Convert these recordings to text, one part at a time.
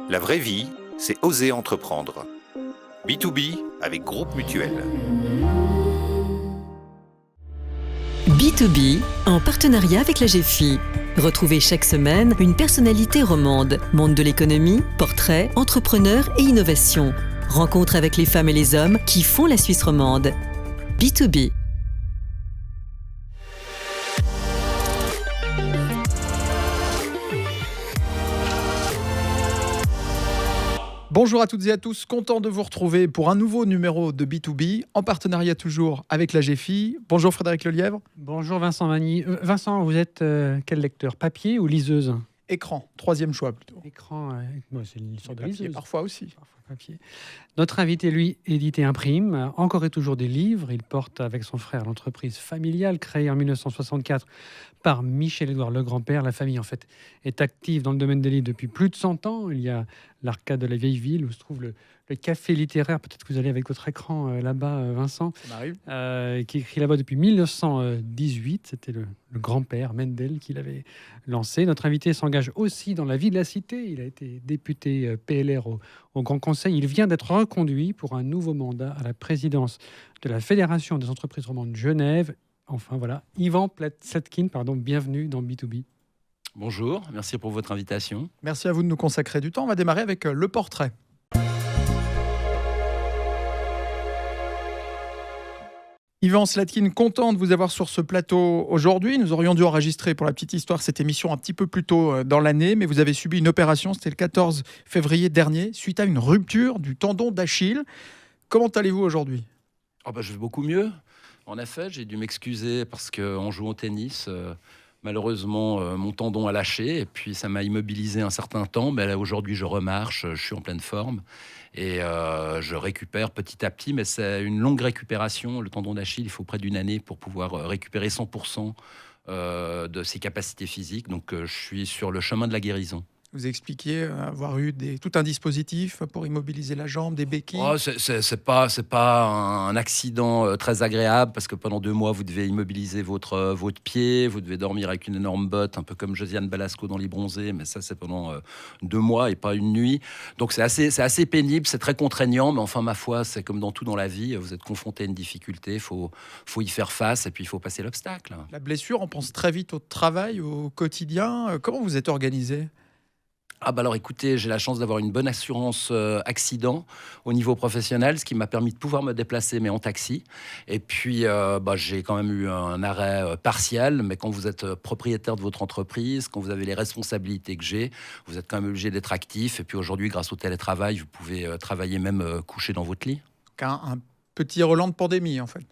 La vraie vie, c'est oser entreprendre. B2B avec Groupe Mutuel. B2B, en partenariat avec la GFI. Retrouvez chaque semaine une personnalité romande, monde de l'économie, portrait, entrepreneur et innovation. Rencontre avec les femmes et les hommes qui font la Suisse romande. B2B. Bonjour à toutes et à tous, content de vous retrouver pour un nouveau numéro de B2B, en partenariat toujours avec la GFI. Bonjour Frédéric Lelièvre. Bonjour Vincent Magny. Vincent, vous êtes quel lecteur, papier ou liseuse? Écran, troisième choix plutôt. Écran, c'est une sorte de Papier liseuse. parfois aussi. Parfois papier. Notre invité, lui, édite et imprime encore et toujours des livres. Il porte avec son frère l'entreprise familiale créée en 1964 par Michel-Édouard Le Grand-Père. La famille, en fait, est active dans le domaine des livres depuis plus de 100 ans. Il y a l'arcade de la vieille ville où se trouve le café littéraire. Peut-être que vous allez avec votre écran là-bas, Vincent. Ça m'arrive. Qui est écrit là-bas depuis 1918. C'était le grand-père Mendel qui l'avait lancé. Notre invité s'engage aussi dans la vie de la cité. Il a été député PLR au Grand Conseil. Il vient d'être reconduit pour un nouveau mandat à la présidence de la Fédération des entreprises romandes de Genève. Enfin voilà, Ivan Platsetkin, bienvenue dans B2B. Bonjour, merci pour votre invitation. Merci à vous de nous consacrer du temps. On va démarrer avec le portrait. Ivan Slatkin, content de vous avoir sur ce plateau aujourd'hui. Nous aurions dû enregistrer pour la petite histoire cette émission un petit peu plus tôt dans l'année, mais vous avez subi une opération, c'était le 14 février dernier, suite à une rupture du tendon d'Achille. Comment allez-vous aujourd'hui ? Je vais beaucoup mieux. En effet, j'ai dû m'excuser parce qu'en jouant au tennis, malheureusement, mon tendon a lâché et puis ça m'a immobilisé un certain temps. Mais là, aujourd'hui, je remarche, je suis en pleine forme et je récupère petit à petit. Mais c'est une longue récupération. Le tendon d'Achille, il faut près d'une année pour pouvoir récupérer 100% de ses capacités physiques. Donc, je suis sur le chemin de la guérison. Vous expliquiez avoir eu tout un dispositif pour immobiliser la jambe, des béquilles. C'est pas un accident très agréable parce que pendant 2 mois, vous devez immobiliser votre pied, vous devez dormir avec une énorme botte, un peu comme Josiane Balasco dans Les Bronzés, mais ça, c'est pendant 2 mois et pas une nuit. Donc, c'est assez pénible, c'est très contraignant, mais enfin, ma foi, c'est comme dans tout dans la vie, vous êtes confronté à une difficulté, faut y faire face et puis il faut passer l'obstacle. La blessure, on pense très vite au travail, au quotidien. Comment vous êtes organisé ? Alors écoutez, j'ai la chance d'avoir une bonne assurance accident au niveau professionnel, ce qui m'a permis de pouvoir me déplacer, mais en taxi. Et puis, j'ai quand même eu un arrêt partiel, mais quand vous êtes propriétaire de votre entreprise, quand vous avez les responsabilités que j'ai, vous êtes quand même obligé d'être actif. Et puis aujourd'hui, grâce au télétravail, vous pouvez travailler même couché dans votre lit. Un petit relent de pandémie, en fait.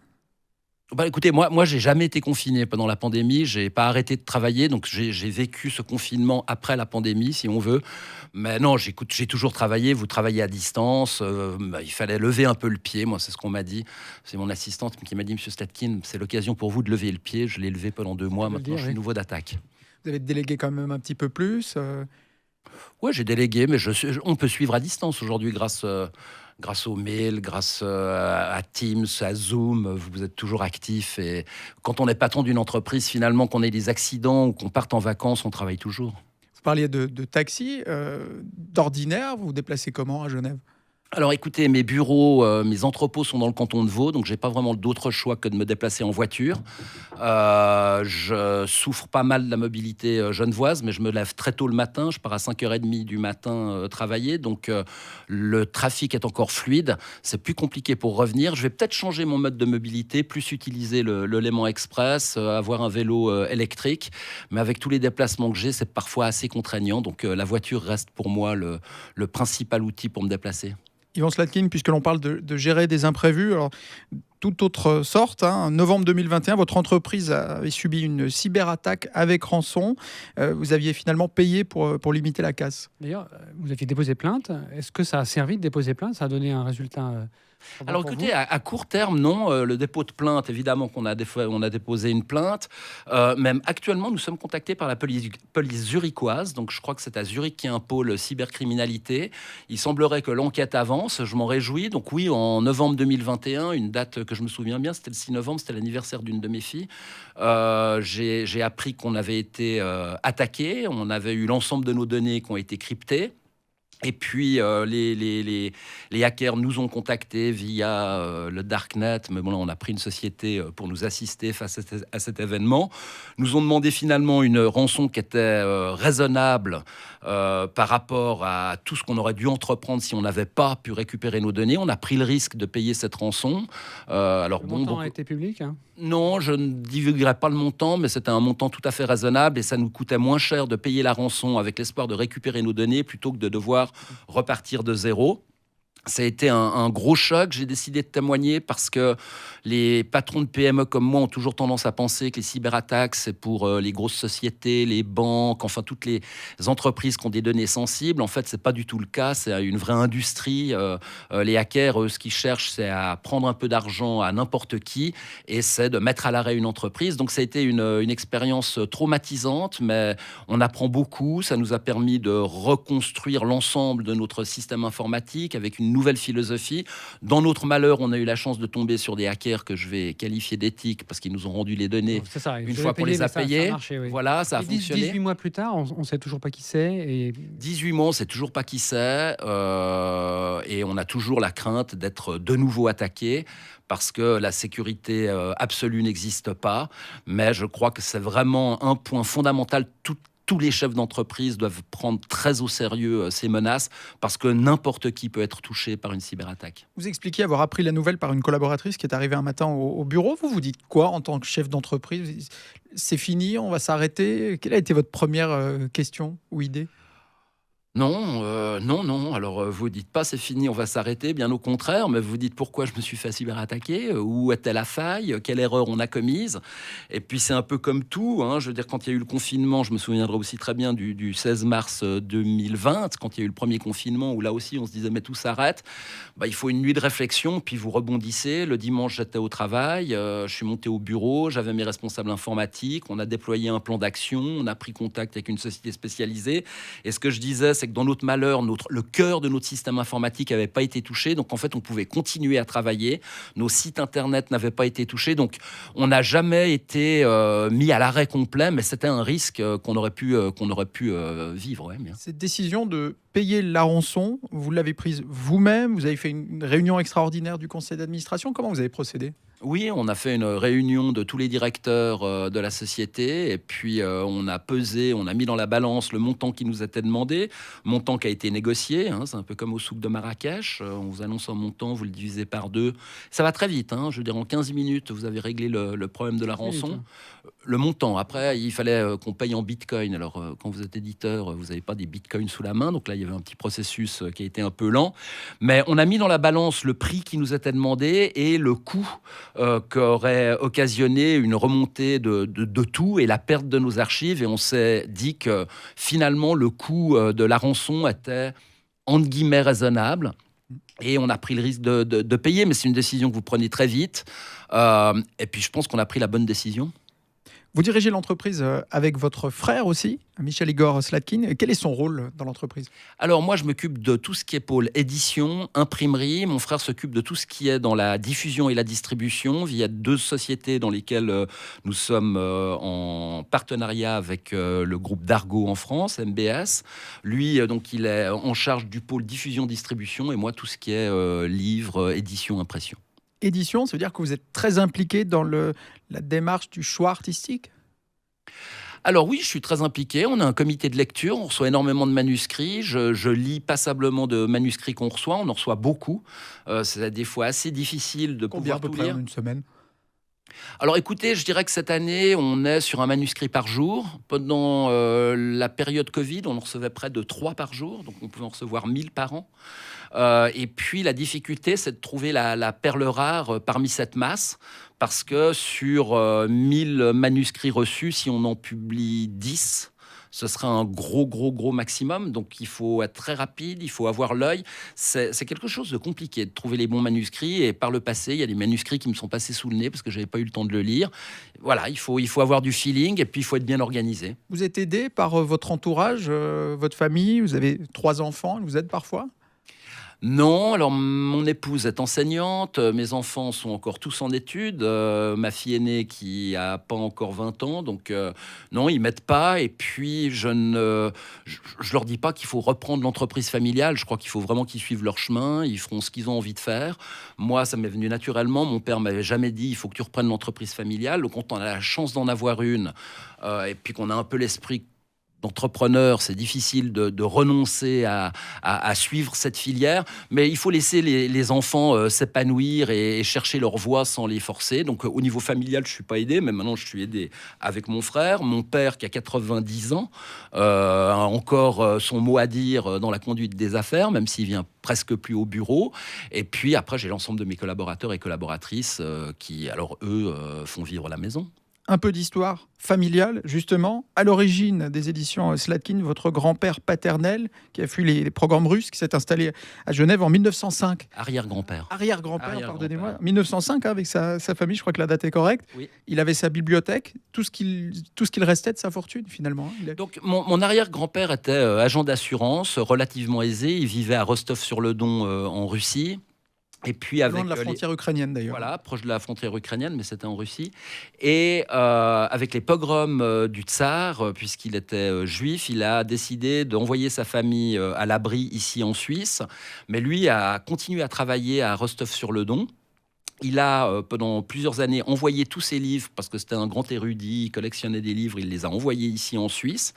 Écoutez, moi, j'ai jamais été confiné pendant la pandémie. J'ai pas arrêté de travailler, donc j'ai vécu ce confinement après la pandémie, si on veut. Mais non, j'ai toujours travaillé. Vous travaillez à distance. Il fallait lever un peu le pied. Moi, c'est ce qu'on m'a dit. C'est mon assistante qui m'a dit, Monsieur Slatkin, c'est l'occasion pour vous de lever le pied. Je l'ai levé pendant 2 mois. Maintenant, je suis nouveau d'attaque. Vous avez délégué quand même un petit peu plus. Ouais, j'ai délégué, mais on peut suivre à distance aujourd'hui grâce aux mails, grâce à Teams, à Zoom, vous êtes toujours actif. Et quand on est patron d'une entreprise, finalement, qu'on ait des accidents ou qu'on parte en vacances, on travaille toujours. Vous parliez de taxi. D'ordinaire, vous vous déplacez comment à Genève ? Alors écoutez, mes bureaux, mes entrepôts sont dans le canton de Vaud, donc j'ai pas vraiment d'autre choix que de me déplacer en voiture. Je souffre pas mal de la mobilité genevoise, mais je me lève très tôt le matin, je pars à 5h30 du matin travailler, donc le trafic est encore fluide, c'est plus compliqué pour revenir. Je vais peut-être changer mon mode de mobilité, plus utiliser le Léman Express, avoir un vélo électrique, mais avec tous les déplacements que j'ai, c'est parfois assez contraignant, donc la voiture reste pour moi le principal outil pour me déplacer. Ivan Slatkin, puisque l'on parle de gérer des imprévus, alors, toute autre sorte. En novembre 2021, votre entreprise avait subi une cyberattaque avec rançon. Vous aviez finalement payé pour limiter la casse. D'ailleurs, vous aviez déposé plainte. Est-ce que ça a servi de déposer plainte ? Ça a donné un résultat Alors écoutez, à court terme, non. Le dépôt de plainte, évidemment qu'on a déposé une plainte. Même actuellement, nous sommes contactés par la police zurichoise. Donc je crois que c'est à Zurich qu'il y a un pôle cybercriminalité. Il semblerait que l'enquête avance. Je m'en réjouis. Donc oui, en novembre 2021, une date que je me souviens bien, c'était le 6 novembre, c'était l'anniversaire d'une de mes filles. J'ai appris qu'on avait été attaqué. On avait eu l'ensemble de nos données qui ont été cryptées. Et puis, les hackers nous ont contactés via le Darknet, mais bon, là, on a pris une société pour nous assister face à cet événement. Nous ont demandé finalement une rançon qui était raisonnable par rapport à tout ce qu'on aurait dû entreprendre si on n'avait pas pu récupérer nos données. On a pris le risque de payer cette rançon. Le montant a été public, hein? Non, je ne divulguerai pas le montant, mais c'était un montant tout à fait raisonnable et ça nous coûtait moins cher de payer la rançon avec l'espoir de récupérer nos données plutôt que de devoir repartir de zéro. Ça a été un gros choc. J'ai décidé de témoigner parce que les patrons de PME comme moi ont toujours tendance à penser que les cyberattaques, c'est pour les grosses sociétés, les banques, enfin toutes les entreprises qui ont des données sensibles. En fait, c'est pas du tout le cas. C'est une vraie industrie. Les hackers, eux, ce qu'ils cherchent, c'est à prendre un peu d'argent à n'importe qui et c'est de mettre à l'arrêt une entreprise. Donc, ça a été une expérience traumatisante, mais on apprend beaucoup. Ça nous a permis de reconstruire l'ensemble de notre système informatique avec une nouvelle philosophie. Dans notre malheur, on a eu la chance de tomber sur des hackers que je vais qualifier d'éthiques parce qu'ils nous ont rendu les données C'est ça, une fois qu'on les a payés. Ça a marché, oui. Voilà, ça a fonctionné. 18 mois plus tard, on ne sait toujours pas qui c'est. Et... 18 mois, on ne sait toujours pas qui c'est. Et on a toujours la crainte d'être de nouveau attaqué parce que la sécurité absolue n'existe pas. Mais je crois que c'est vraiment un point fondamental. Tous les chefs d'entreprise doivent prendre très au sérieux ces menaces parce que n'importe qui peut être touché par une cyberattaque. Vous expliquez avoir appris la nouvelle par une collaboratrice qui est arrivée un matin au bureau. Vous dites quoi en tant que chef d'entreprise? C'est fini, on va s'arrêter? Quelle a été votre première question ou idée? Non. Alors, vous dites pas c'est fini, on va s'arrêter. Bien au contraire, mais vous dites pourquoi je me suis fait cyberattaquer, où était la faille, quelle erreur on a commise. Et puis, c'est un peu comme tout. Je veux dire, quand il y a eu le confinement, je me souviendrai aussi très bien du 16 mars 2020, quand il y a eu le premier confinement, où là aussi, on se disait, mais tout s'arrête. Il faut une nuit de réflexion, puis vous rebondissez. Le dimanche, j'étais au travail, je suis monté au bureau, j'avais mes responsables informatiques, on a déployé un plan d'action, on a pris contact avec une société spécialisée. Et ce que je disais, c'est que dans notre malheur, le cœur de notre système informatique n'avait pas été touché. Donc, en fait, on pouvait continuer à travailler. Nos sites Internet n'avaient pas été touchés. Donc, on n'a jamais été mis à l'arrêt complet, mais c'était un risque qu'on aurait pu vivre. Ouais, bien. Cette décision de payer la rançon, vous l'avez prise vous-même? Vous avez fait une réunion extraordinaire du conseil d'administration? Comment vous avez procédé? Oui, on a fait une réunion de tous les directeurs de la société et puis on a pesé, on a mis dans la balance le montant qui nous était demandé, montant qui a été négocié, c'est un peu comme au souk de Marrakech, on vous annonce un montant, vous le divisez par 2, ça va très vite, je veux dire en 15 minutes vous avez réglé le problème de la rançon. Le montant, après il fallait qu'on paye en bitcoin, alors quand vous êtes éditeur, vous n'avez pas des bitcoins sous la main, donc là il y avait un petit processus qui a été un peu lent, mais on a mis dans la balance le prix qui nous était demandé et le coût qu'aurait occasionné une remontée de tout et la perte de nos archives. Et on s'est dit que finalement, le coût de la rançon était, entre guillemets, raisonnable. Et on a pris le risque de payer, mais c'est une décision que vous prenez très vite. Et puis, je pense qu'on a pris la bonne décision. Vous dirigez l'entreprise avec votre frère aussi, Michel-Igor Slatkin. Quel est son rôle dans l'entreprise? Alors moi, je m'occupe de tout ce qui est pôle édition, imprimerie. Mon frère s'occupe de tout ce qui est dans la diffusion et la distribution via 2 sociétés dans lesquelles nous sommes en partenariat avec le groupe d'Argo en France, MBS. Lui, donc, il est en charge du pôle diffusion-distribution et moi, tout ce qui est livre, édition, impression. Édition, ça veut dire que vous êtes très impliqué dans la démarche du choix artistique? Alors oui, je suis très impliqué. On a un comité de lecture, on reçoit énormément de manuscrits. Je lis passablement de manuscrits qu'on reçoit. On en reçoit beaucoup. C'est des fois assez difficile de Combien pouvoir à peu tout près lire. en une semaine? Alors écoutez, je dirais que cette année, on est sur un manuscrit par jour. Pendant la période Covid, on en recevait près de 3 par jour. Donc on pouvait en recevoir 1000 par an. Et puis la difficulté, c'est de trouver la perle rare parmi cette masse. Parce que sur 1000 manuscrits reçus, si on en publie 10, ce sera un gros maximum. Donc, il faut être très rapide, il faut avoir l'œil. C'est quelque chose de compliqué de trouver les bons manuscrits. Et par le passé, il y a des manuscrits qui me sont passés sous le nez parce que je n'avais pas eu le temps de le lire. Voilà, il faut avoir du feeling et puis il faut être bien organisé. Vous êtes aidé par votre entourage, votre famille? Vous avez 3 enfants, ils vous aident parfois? Non, alors mon épouse est enseignante, mes enfants sont encore tous en études, ma fille aînée qui a pas encore 20 ans, donc non, ils m'aident pas. Et puis je leur dis pas qu'il faut reprendre l'entreprise familiale. Je crois qu'il faut vraiment qu'ils suivent leur chemin, ils feront ce qu'ils ont envie de faire. Moi, ça m'est venu naturellement. Mon père m'avait jamais dit il faut que tu reprennes l'entreprise familiale. Donc quand on a la chance d'en avoir une, et puis qu'on a un peu l'esprit d'entrepreneur, c'est difficile de renoncer à suivre cette filière, mais il faut laisser les enfants s'épanouir et chercher leur voie sans les forcer. Donc au niveau familial, je suis pas aidé, mais maintenant je suis aidé avec mon frère. Mon père, qui a 90 ans, a encore son mot à dire dans la conduite des affaires, même s'il vient presque plus au bureau. Et puis après, j'ai l'ensemble de mes collaborateurs et collaboratrices qui, alors eux, font vivre la maison. Un peu d'histoire familiale, justement. À l'origine des éditions Slatkin, votre grand-père paternel, qui a fui les programmes russes, qui s'est installé à Genève en 1905. Arrière-grand-père. Arrière-grand-père, pardonnez-moi. 1905, avec sa famille, je crois que la date est correcte. Oui. Il avait sa bibliothèque, tout ce qu'il restait de sa fortune, finalement. Donc, mon arrière-grand-père était agent d'assurance, relativement aisé. Il vivait à Rostov-sur-le-Don, en Russie. Et puis loin de la frontière ukrainienne, d'ailleurs. Voilà, proche de la frontière ukrainienne, mais c'était en Russie. Et avec les pogroms du tsar, puisqu'il était juif, il a décidé d'envoyer sa famille à l'abri ici en Suisse. Mais lui a continué à travailler à Rostov-sur-le-Don. Il a, pendant plusieurs années, envoyé tous ses livres, parce que c'était un grand érudit, il collectionnait des livres, il les a envoyés ici en Suisse.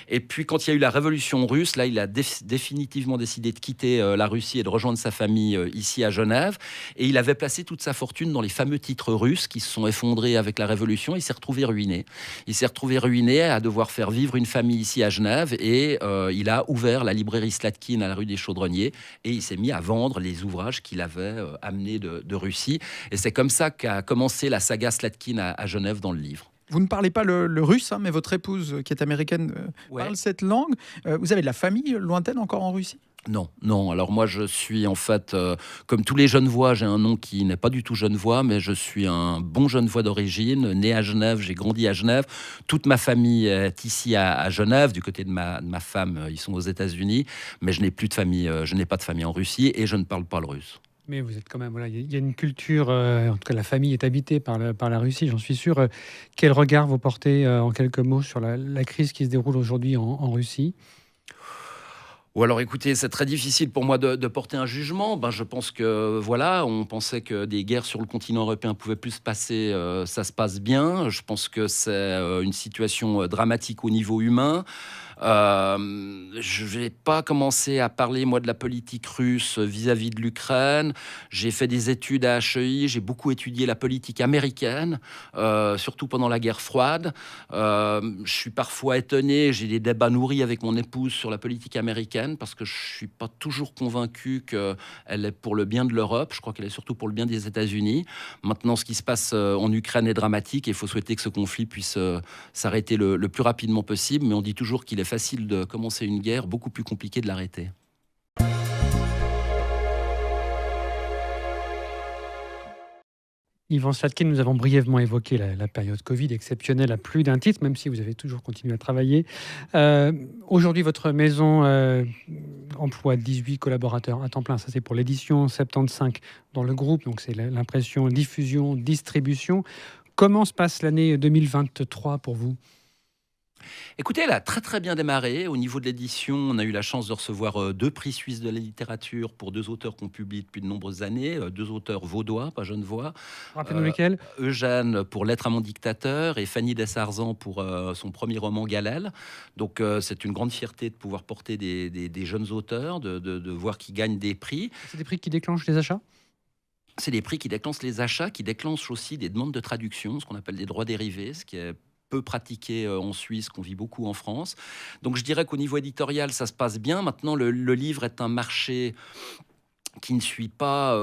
Et puis, quand il y a eu la révolution russe, là, il a définitivement décidé de quitter la Russie et de rejoindre sa famille ici à Genève. Et il avait placé toute sa fortune dans les fameux titres russes qui se sont effondrés avec la révolution. Il s'est retrouvé ruiné. Il s'est retrouvé ruiné à devoir faire vivre une famille ici à Genève. Et il a ouvert la librairie Slatkin à la rue des Chaudronniers. Et il s'est mis à vendre les ouvrages qu'il avait amenés de Russie. Et c'est comme ça qu'a commencé la saga Slatkin à Genève dans le livre. Vous ne parlez pas le russe, hein, mais votre épouse, qui est américaine, parle cette langue. Vous avez de la famille lointaine encore en Russie ? Non. Alors moi, je suis en fait, comme tous les Genevois, j'ai un nom qui n'est pas du tout genevois, mais je suis un bon Genevois d'origine, né à Genève, j'ai grandi à Genève. Toute ma famille est ici à Genève. Du côté de ma femme, ils sont aux États-Unis, mais je n'ai plus de famille, je n'ai pas de famille en Russie et je ne parle pas le russe. Mais vous êtes quand même, voilà, il y a une culture, en tout cas la famille est habitée par la Russie, j'en suis sûr. Quel regard vous portez en quelques mots sur la crise qui se déroule aujourd'hui en Russie ? Ou alors, écoutez, c'est très difficile pour moi de porter un jugement. Je pense que, voilà, on pensait que des guerres sur le continent européen pouvaient plus se passer. Ça se passe bien. Je pense que c'est une situation dramatique au niveau humain. Je vais pas commencer à parler, moi, de la politique russe vis-à-vis de l'Ukraine. J'ai fait des études à HEI, j'ai beaucoup étudié la politique américaine, surtout pendant la guerre froide. Je suis parfois étonné, j'ai des débats nourris avec mon épouse sur la politique américaine, parce que je suis pas toujours convaincu qu'elle est pour le bien de l'Europe. Je crois qu'elle est surtout pour le bien des États-Unis. Maintenant, ce qui se passe en Ukraine est dramatique et il faut souhaiter que ce conflit puisse s'arrêter le plus rapidement possible. Mais on dit toujours qu'il est facile de commencer une guerre, beaucoup plus compliqué de l'arrêter. Yvan Slatkin, nous avons brièvement évoqué la période Covid exceptionnelle à plus d'un titre, même si vous avez toujours continué à travailler. Aujourd'hui, votre maison emploie 18 collaborateurs à temps plein. Ça, c'est pour l'édition, 75 dans le groupe. Donc, c'est l'impression, diffusion, distribution. Comment se passe l'année 2023 pour vous ? Écoutez, elle a très très bien démarré. Au niveau de l'édition, on a eu la chance de recevoir 2 prix suisses de la littérature pour 2 auteurs qu'on publie depuis de nombreuses années, 2 auteurs vaudois, pas genevois. Rappelez-nous lesquels ? Eugène pour Lettre à mon dictateur et Fanny Dessarzan pour son premier roman Galel. Donc c'est une grande fierté de pouvoir porter des jeunes auteurs, de voir qu'ils gagnent des prix. C'est des prix qui déclenchent les achats ? C'est des prix qui déclenchent les achats, qui déclenchent aussi des demandes de traduction, ce qu'on appelle des droits dérivés, ce qui est peu pratiqué en Suisse, qu'on vit beaucoup en France. Donc je dirais qu'au niveau éditorial, ça se passe bien. Maintenant, le livre est un marché qui ne suit pas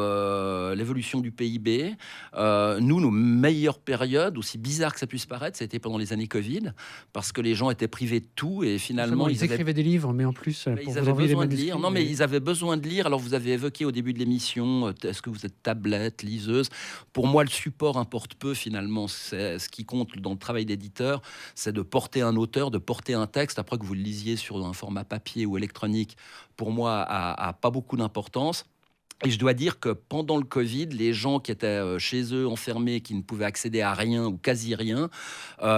l'évolution du PIB. Nous, nos meilleures périodes, aussi bizarre que ça puisse paraître, c'était pendant les années Covid, parce que les gens étaient privés de tout et finalement ils écrivaient des livres, mais en plus, pour ils vous avaient envoyer besoin des de lire. manuscrits, Non, mais ils avaient besoin de lire. Alors, vous avez évoqué au début de l'émission, est-ce que vous êtes tablette, liseuse? Pour moi, le support importe peu finalement. C'est ce qui compte dans le travail d'éditeur, c'est de porter un auteur, de porter un texte. Après que vous le lisiez sur un format papier ou électronique, pour moi, a pas beaucoup d'importance. Et je dois dire que pendant le Covid, les gens qui étaient chez eux, enfermés, qui ne pouvaient accéder à rien ou quasi rien,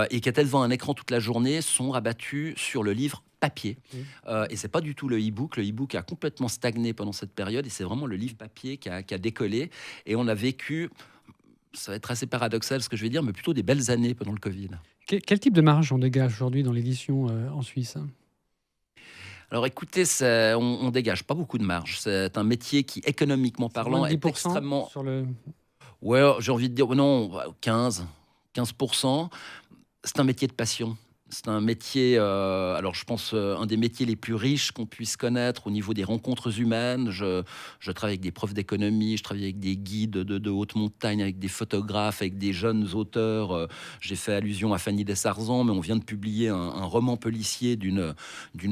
et qui étaient devant un écran toute la journée, sont rabattus sur le livre papier. Et c'est pas du tout le e-book. Le e-book a complètement stagné pendant cette période, et c'est vraiment le livre papier qui a décollé. Et on a vécu, ça va être assez paradoxal ce que je vais dire, mais plutôt des belles années pendant le Covid. Quel type de marge on dégage aujourd'hui dans l'édition en Suisse? Alors écoutez, on dégage pas beaucoup de marge. C'est un métier qui, économiquement parlant, est extrêmement... sur le... Ouais, j'ai envie de dire, non, 15%. C'est un métier de passion. C'est un métier, alors je pense, un des métiers les plus riches qu'on puisse connaître au niveau des rencontres humaines. Je travaille avec des profs d'économie, je travaille avec des guides de haute montagne, avec des photographes, avec des jeunes auteurs. J'ai fait allusion à Fanny Dessarzan, mais on vient de publier un roman policier d'une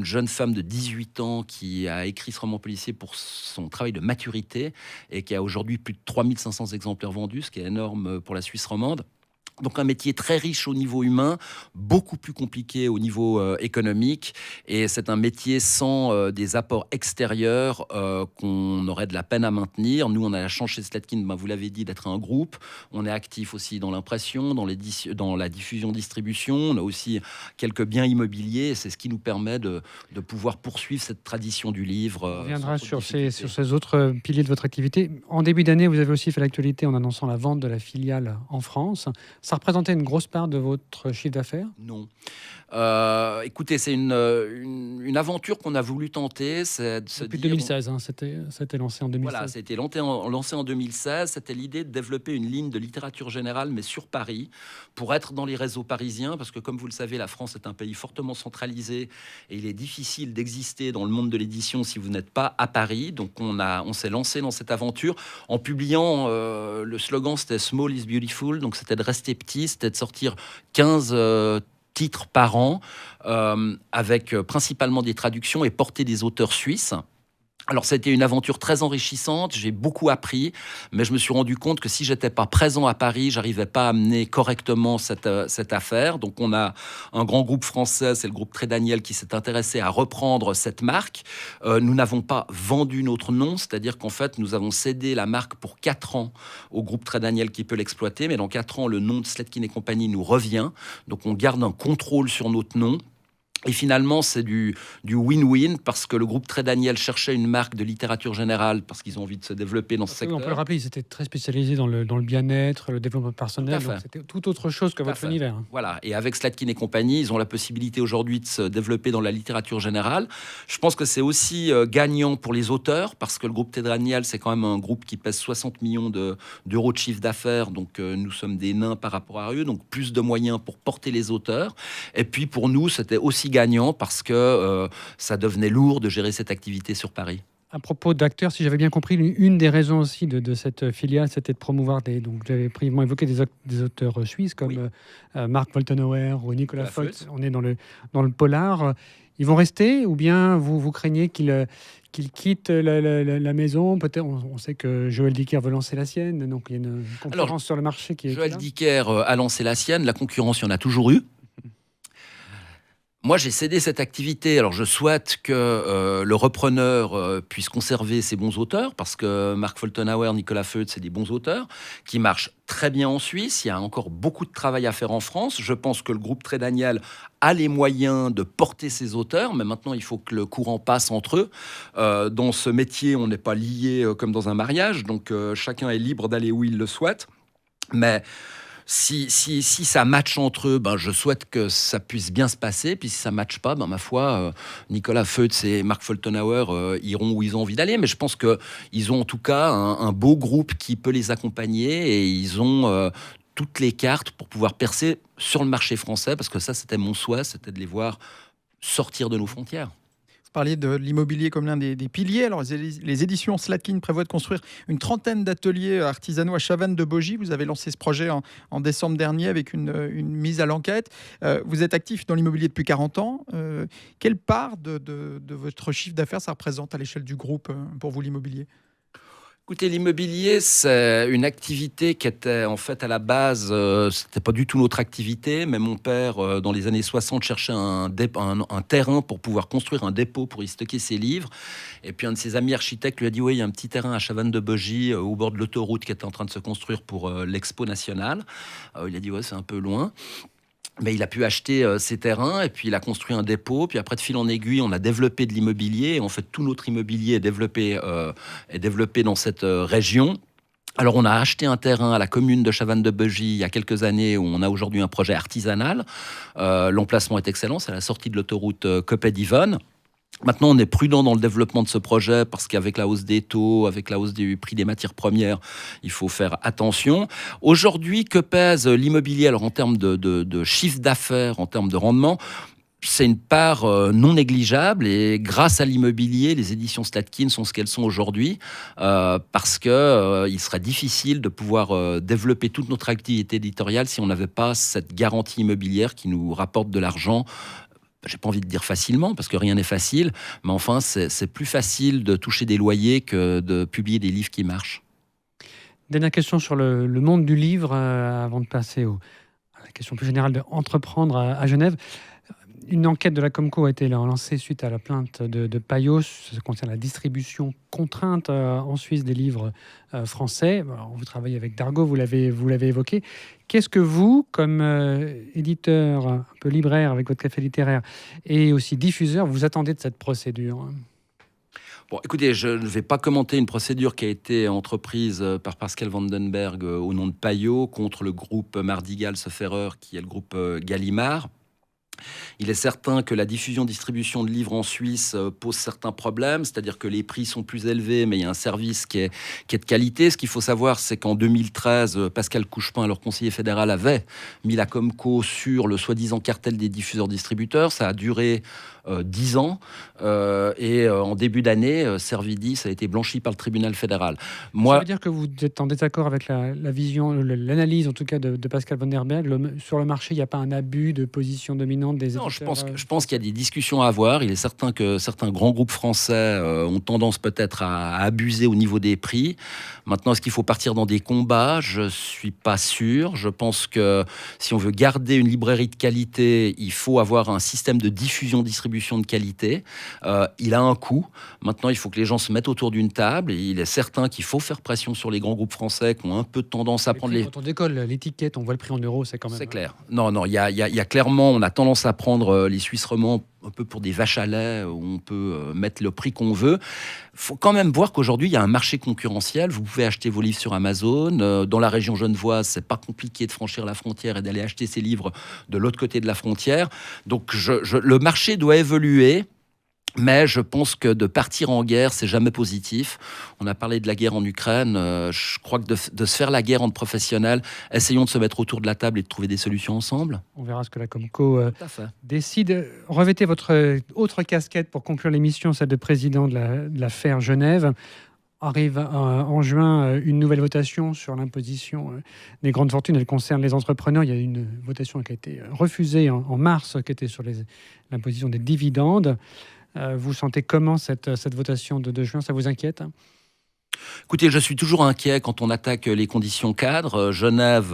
jeune femme de 18 ans qui a écrit ce roman policier pour son travail de maturité et qui a aujourd'hui plus de 3500 exemplaires vendus, ce qui est énorme pour la Suisse romande. Donc un métier très riche au niveau humain, beaucoup plus compliqué au niveau économique. Et c'est un métier sans des apports extérieurs qu'on aurait de la peine à maintenir. Nous, on a la chance chez Slatkin, vous l'avez dit, d'être un groupe. On est actif aussi dans l'impression, dans la diffusion-distribution. On a aussi quelques biens immobiliers. C'est ce qui nous permet de pouvoir poursuivre cette tradition du livre. On reviendra sur ces autres piliers de votre activité. En début d'année, vous avez aussi fait l'actualité en annonçant la vente de la filiale en France. Ça représentait une grosse part de votre chiffre d'affaires? Non. Écoutez, c'est une aventure qu'on a voulu tenter. Depuis 2016, c'était lancé en 2016. Voilà, c'était lancé en 2016. C'était l'idée de développer une ligne de littérature générale, mais sur Paris, pour être dans les réseaux parisiens, parce que comme vous le savez, la France est un pays fortement centralisé et il est difficile d'exister dans le monde de l'édition si vous n'êtes pas à Paris. Donc on s'est lancé dans cette aventure en publiant, le slogan c'était « Small is beautiful », donc c'était de rester petit, c'était de sortir 15 titres par an, avec principalement des traductions et porter des auteurs suisses. Alors, ça a été une aventure très enrichissante, j'ai beaucoup appris, mais je me suis rendu compte que si j'étais pas présent à Paris, j'arrivais pas à mener correctement cette affaire. Donc, on a un grand groupe français, c'est le groupe Très Daniel, qui s'est intéressé à reprendre cette marque. Nous n'avons pas vendu notre nom, c'est-à-dire qu'en fait, nous avons cédé la marque pour 4 ans au groupe Très Daniel qui peut l'exploiter, mais dans 4 ans, le nom de Slatkin et compagnie nous revient. Donc, on garde un contrôle sur notre nom. Et finalement, c'est du win-win parce que le groupe Très Daniel cherchait une marque de littérature générale parce qu'ils ont envie de se développer dans ce secteur. On peut le rappeler, ils étaient très spécialisés dans le bien-être, le développement personnel. Donc c'était tout autre chose que votre univers. Voilà. Et avec Slatkin et compagnie, ils ont la possibilité aujourd'hui de se développer dans la littérature générale. Je pense que c'est aussi gagnant pour les auteurs parce que le groupe Très Daniel, c'est quand même un groupe qui pèse 60 millions d'euros de chiffre d'affaires. Donc nous sommes des nains par rapport à eux. Donc plus de moyens pour porter les auteurs. Et puis pour nous, c'était aussi gagnant parce que ça devenait lourd de gérer cette activité sur Paris. À propos d'acteurs, si j'avais bien compris, une des raisons aussi de cette filiale, c'était de promouvoir donc j'avais brièvement évoqué des auteurs suisses comme Mark Woltenauer ou Nicolas Foltz. On est dans le polar. Ils vont rester ou bien vous craignez qu'ils quittent la maison? Peut-être, on sait que Joël Dicker veut lancer la sienne, donc il y a une concurrence sur le marché qui est Joël Dicker a lancé la sienne, la concurrence, il y en a toujours eu. Moi, j'ai cédé cette activité. Alors, je souhaite que le repreneur puisse conserver ses bons auteurs, parce que Mark Foltenauer, Nicolas Foltz, c'est des bons auteurs qui marchent très bien en Suisse. Il y a encore beaucoup de travail à faire en France. Je pense que le groupe Très Daniel a les moyens de porter ses auteurs, mais maintenant, il faut que le courant passe entre eux. Dans ce métier, on n'est pas lié comme dans un mariage, donc chacun est libre d'aller où il le souhaite. Mais si ça matche entre eux, je souhaite que ça puisse bien se passer. Puis si ça ne matche pas, ma foi, Nicolas Foltz et Mark Foltenauer iront où ils ont envie d'aller. Mais je pense qu'ils ont en tout cas un beau groupe qui peut les accompagner et ils ont toutes les cartes pour pouvoir percer sur le marché français. Parce que ça, c'était mon souhait, c'était de les voir sortir de nos frontières. Vous parliez de l'immobilier comme l'un des piliers. Alors, les éditions Slatkin prévoient de construire une trentaine d'ateliers artisanaux à Chavannes-de-Bogie. Vous avez lancé ce projet en décembre dernier avec une mise à l'enquête. Vous êtes actif dans l'immobilier depuis 40 ans. Quelle part de votre chiffre d'affaires ça représente à l'échelle du groupe pour vous, l'immobilier ? Écoutez, l'immobilier, c'est une activité qui était en fait à la base, c'était pas du tout notre activité, mais mon père, dans les années 60, cherchait un terrain pour pouvoir construire un dépôt pour y stocker ses livres. Et puis un de ses amis architectes lui a dit, oui, il y a un petit terrain à Chavannes-de-Bogie, au bord de l'autoroute qui était en train de se construire pour l'Expo nationale. Il a dit, ouais, c'est un peu loin. Mais il a pu acheter ces terrains et puis il a construit un dépôt. Puis après, de fil en aiguille, on a développé de l'immobilier. Et en fait, tout notre immobilier est développé dans cette région. Alors, on a acheté un terrain à la commune de Chavannes-de-Bogie il y a quelques années où on a aujourd'hui un projet artisanal. L'emplacement est excellent, c'est à la sortie de l'autoroute Coppet-Yvonne. Maintenant, on est prudent dans le développement de ce projet parce qu'avec la hausse des taux, avec la hausse du prix des matières premières, il faut faire attention. Aujourd'hui, que pèse l'immobilier alors en termes de chiffre d'affaires, en termes de rendement ? C'est une part non négligeable et grâce à l'immobilier, les éditions Slatkin sont ce qu'elles sont aujourd'hui parce que il serait difficile de pouvoir développer toute notre activité éditoriale si on n'avait pas cette garantie immobilière qui nous rapporte de l'argent. J'ai pas envie de dire facilement, parce que rien n'est facile, mais enfin, c'est plus facile de toucher des loyers que de publier des livres qui marchent. Dernière question sur le monde du livre, avant de passer à la question plus générale d'entreprendre à Genève. Une enquête de la Comco a été lancée suite à la plainte de Payot. Ça concerne la distribution contrainte en Suisse des livres français. Alors, vous travaillez avec Dargaud, vous l'avez évoqué. Qu'est-ce que vous, comme éditeur, un peu libraire avec votre café littéraire et aussi diffuseur, vous attendez de cette procédure ? Bon, écoutez, je ne vais pas commenter une procédure qui a été entreprise par Pascal Vandenberg au nom de Payot contre le groupe Mardigal-Seferer, qui est le groupe Gallimard. Il est certain que la diffusion-distribution de livres en Suisse pose certains problèmes, c'est-à-dire que les prix sont plus élevés, mais il y a un service qui est de qualité. Ce qu'il faut savoir, c'est qu'en 2013, Pascal Couchepin, alors conseiller fédéral, avait mis la Comco sur le soi-disant cartel des diffuseurs-distributeurs. Ça a duré 10 ans et en début d'année, Servidis a été blanchi par le tribunal fédéral. Ça veut dire que vous êtes en désaccord avec la vision, l'analyse en tout cas de Pascal Vandenberg. Sur le marché, il n'y a pas un abus de position dominante des éditeurs? Non, je pense qu'il y a des discussions à avoir. Il est certain que certains grands groupes français ont tendance peut-être à abuser au niveau des prix. Maintenant, est-ce qu'il faut partir dans des combats ? Je ne suis pas sûr. Je pense que si on veut garder une librairie de qualité, il faut avoir un système de diffusion-distribution de qualité. Il a un coût. Maintenant, il faut que les gens se mettent autour d'une table. Et il est certain qu'il faut faire pression sur les grands groupes français qui ont un peu de tendance à prendre les... Quand on décolle l'étiquette, on voit le prix en euros, c'est quand même... C'est clair. Non, il y a clairement, on a tendance à prendre les Suisses romands un peu pour des vaches à lait, où on peut mettre le prix qu'on veut. Il faut quand même voir qu'aujourd'hui, il y a un marché concurrentiel. Vous pouvez acheter vos livres sur Amazon. Dans la région genevoise, c'est pas compliqué de franchir la frontière et d'aller acheter ses livres de l'autre côté de la frontière. Donc, le marché doit évoluer. Mais je pense que de partir en guerre, c'est jamais positif. On a parlé de la guerre en Ukraine. Je crois que de se faire la guerre entre professionnels, essayons de se mettre autour de la table et de trouver des solutions ensemble. On verra ce que la Comco décide. Revêtez votre autre casquette pour conclure l'émission, celle de président de la FER Genève. Arrive en juin une nouvelle votation sur l'imposition des grandes fortunes. Elle concerne les entrepreneurs. Il y a une votation qui a été refusée en mars, qui était sur l'imposition des dividendes. Vous sentez comment cette votation de juin? Ça vous inquiète? Écoutez, je suis toujours inquiet quand on attaque les conditions cadres. Genève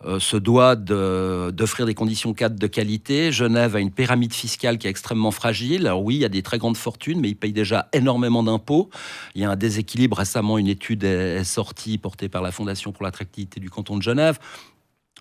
se doit d'offrir des conditions cadres de qualité. Genève a une pyramide fiscale qui est extrêmement fragile. Alors oui, il y a des très grandes fortunes, mais ils payent déjà énormément d'impôts. Il y a un déséquilibre. Récemment, une étude est sortie, portée par la Fondation pour l'attractivité du canton de Genève.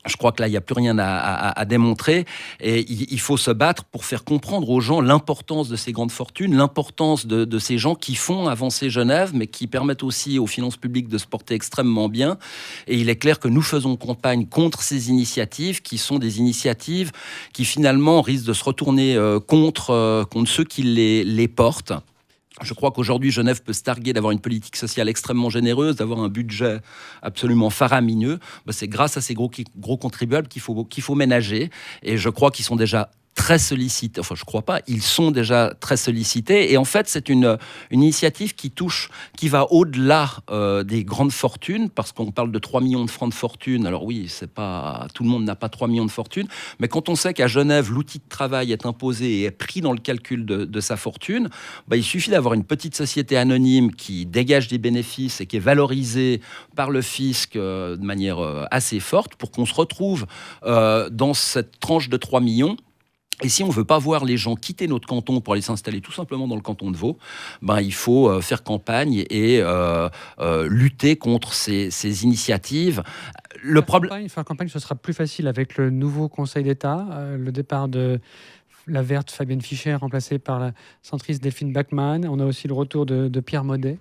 Je crois que là, il n'y a plus rien à démontrer et il faut se battre pour faire comprendre aux gens l'importance de ces grandes fortunes, l'importance de ces gens qui font avancer Genève, mais qui permettent aussi aux finances publiques de se porter extrêmement bien. Et il est clair que nous faisons campagne contre ces initiatives qui sont des initiatives qui finalement risquent de se retourner contre ceux qui les portent. Je crois qu'aujourd'hui, Genève peut se targuer d'avoir une politique sociale extrêmement généreuse, d'avoir un budget absolument faramineux. C'est grâce à ces gros contribuables qu'il faut ménager. Et je crois qu'ils sont déjà très sollicités. Enfin, je crois pas. Ils sont déjà très sollicités. Et en fait, c'est une initiative qui va au-delà des grandes fortunes, parce qu'on parle de 3 millions de francs de fortune. Alors oui, c'est pas tout le monde n'a pas 3 millions de fortune, mais quand on sait qu'à Genève, l'outil de travail est imposé et est pris dans le calcul de sa fortune, il suffit d'avoir une petite société anonyme qui dégage des bénéfices et qui est valorisée par le fisc de manière assez forte pour qu'on se retrouve dans cette tranche de 3 millions. Et si on ne veut pas voir les gens quitter notre canton pour aller s'installer tout simplement dans le canton de Vaud, il faut faire campagne et lutter contre ces initiatives. Faire campagne, ce sera plus facile avec le nouveau Conseil d'État, le départ de la verte Fabienne Fischer, remplacée par la centriste Delphine Bachmann. On a aussi le retour de Pierre Maudet.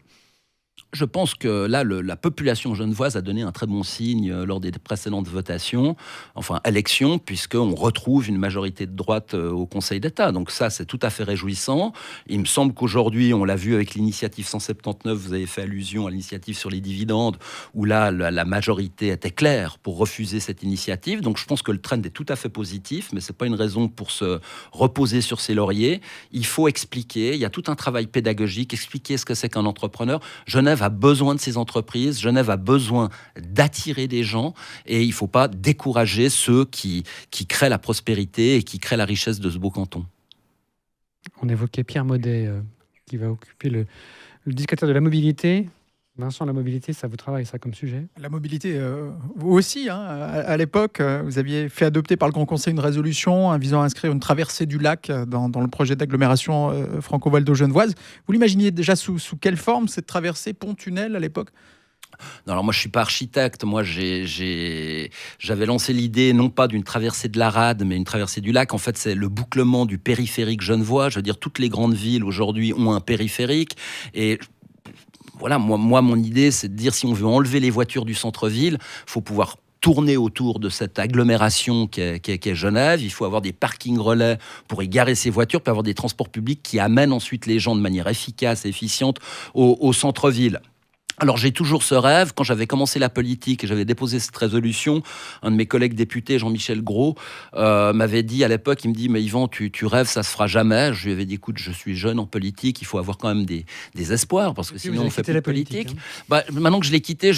Je pense que là, la population genevoise a donné un très bon signe lors des précédentes votations, enfin élections, puisqu'on retrouve une majorité de droite au Conseil d'État. Donc ça, c'est tout à fait réjouissant. Il me semble qu'aujourd'hui, on l'a vu avec l'initiative 179, vous avez fait allusion à l'initiative sur les dividendes, où là, la majorité était claire pour refuser cette initiative. Donc je pense que le trend est tout à fait positif, mais ce n'est pas une raison pour se reposer sur ses lauriers. Il faut expliquer, il y a tout un travail pédagogique, expliquer ce que c'est qu'un entrepreneur. Genève a besoin de ces entreprises, Genève a besoin d'attirer des gens et il ne faut pas décourager ceux qui créent la prospérité et qui créent la richesse de ce beau canton. On évoquait Pierre Maudet qui va occuper le discuteur de la mobilité. Vincent, la mobilité, ça vous travaille ça comme sujet? La mobilité, vous aussi, hein, à l'époque, vous aviez fait adopter par le Grand Conseil une résolution visant à inscrire une traversée du lac dans le projet d'agglomération franco-valdo-genevoise. Vous l'imaginiez déjà sous quelle forme, cette traversée, pont-tunnel à l'époque? Non, alors moi je suis pas architecte, moi j'avais lancé l'idée non pas d'une traversée de la rade mais une traversée du lac. En fait c'est le bouclement du périphérique genevois. Je veux dire, toutes les grandes villes aujourd'hui ont un périphérique et voilà, moi mon idée c'est de dire, si on veut enlever les voitures du centre-ville, il faut pouvoir tourner autour de cette agglomération qu'est Genève. Il faut avoir des parkings relais pour y garer ces voitures, puis avoir des transports publics qui amènent ensuite les gens de manière efficace et efficiente au centre-ville. Alors j'ai toujours ce rêve. Quand j'avais commencé la politique et j'avais déposé cette résolution, un de mes collègues députés, Jean-Michel Gros, m'avait dit à l'époque, il me dit, mais Yvan, tu rêves, ça se fera jamais. Je lui avais dit, écoute, je suis jeune en politique, il faut avoir quand même des espoirs, parce que sinon on fait plus de politique. Maintenant que je l'ai quitté,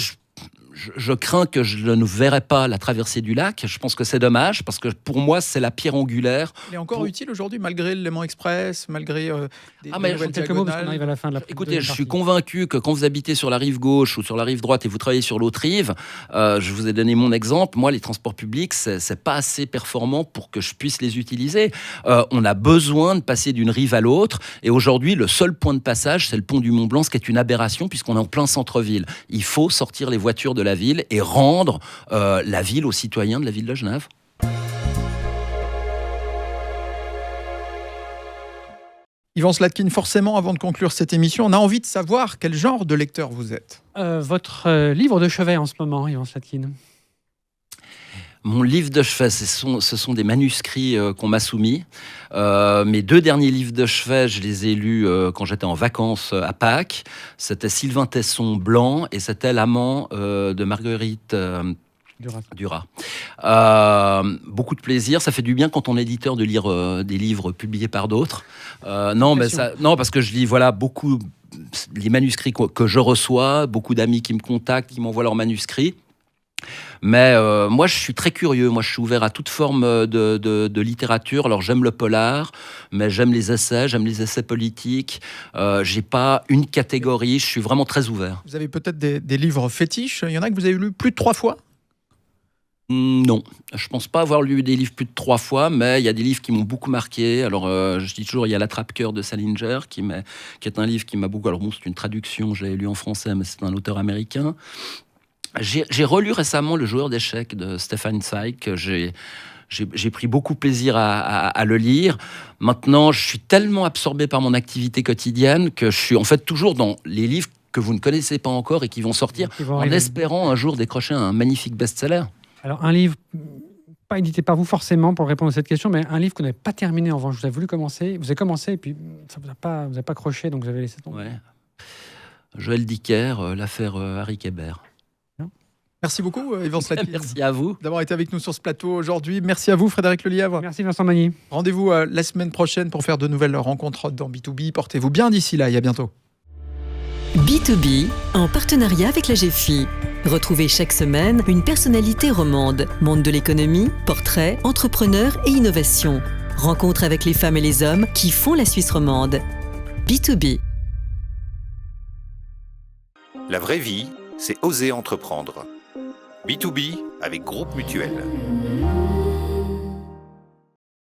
je crains que je ne verrai pas la traversée du lac. Je pense que c'est dommage, parce que pour moi, c'est la pierre angulaire. Il est encore utile aujourd'hui, malgré le Léman Express, malgré des nouvelles quelques mots, parce qu'on arrive à la fin de la Écoutez, je suis convaincu que quand vous habitez sur la rive gauche ou sur la rive droite et vous travaillez sur l'autre rive, je vous ai donné mon exemple, moi, les transports publics, c'est pas assez performant pour que je puisse les utiliser. On a besoin de passer d'une rive à l'autre, et aujourd'hui, le seul point de passage, c'est le pont du Mont-Blanc, ce qui est une aberration, puisqu'on est en plein centre-ville. Il faut sortir les voitures de la ville et rendre la ville aux citoyens de la ville de Genève. Yvan Slatkin, forcément, avant de conclure cette émission, on a envie de savoir quel genre de lecteur vous êtes. Votre livre de chevet en ce moment, Yvan Slatkin? Mon livre de chevet, ce sont des manuscrits qu'on m'a soumis. Mes 2 derniers livres de chevet, je les ai lus quand j'étais en vacances à Pâques. C'était Sylvain Tesson Blanc et c'était L'amant de Marguerite Duras. Beaucoup de plaisir. Ça fait du bien quand on est éditeur de lire des livres publiés par d'autres. Non, parce que je lis beaucoup les manuscrits que je reçois, beaucoup d'amis qui me contactent, qui m'envoient leurs manuscrits. Mais moi, je suis très curieux. Moi, je suis ouvert à toute forme de littérature. Alors, j'aime le polar, mais j'aime les essais politiques. J'ai pas une catégorie. Je suis vraiment très ouvert. Vous avez peut-être des livres fétiches. Il y en a que vous avez lu plus de 3 fois? Non, je pense pas avoir lu des livres plus de 3 fois, mais il y a des livres qui m'ont beaucoup marqué. Alors, je dis toujours, il y a L'attrape-cœur de Salinger, qui est un livre qui m'a beaucoup... Alors bon, c'est une traduction, je l'ai lu en français, mais c'est un auteur américain. J'ai relu récemment Le joueur d'échecs de Stefan Zweig. J'ai pris beaucoup plaisir à le lire. Maintenant, je suis tellement absorbé par mon activité quotidienne que je suis en fait toujours dans les livres que vous ne connaissez pas encore et qui vont sortir, en espérant un jour décrocher un magnifique best-seller. Alors, un livre, pas édité par vous forcément pour répondre à cette question, mais un livre que vous n'avez pas terminé en revanche. Vous avez voulu commencer, vous avez commencé et puis ça vous a pas accroché, donc vous avez laissé tomber. Ouais. Joël Dicker, l'affaire Harry Kéber. Merci beaucoup, Yvan Slatkin, Merci à vous. d'avoir été avec nous sur ce plateau aujourd'hui. Merci à vous, Frédéric Lelièvre. Merci Vincent Magny. Rendez-vous la semaine prochaine pour faire de nouvelles rencontres dans B2B. Portez-vous bien d'ici là et à bientôt. B2B, en partenariat avec la GFI. Retrouvez chaque semaine une personnalité romande, monde de l'économie, portrait, entrepreneur et innovation. Rencontre avec les femmes et les hommes qui font la Suisse romande. B2B. La vraie vie, c'est oser entreprendre. B2B avec Groupe Mutuel.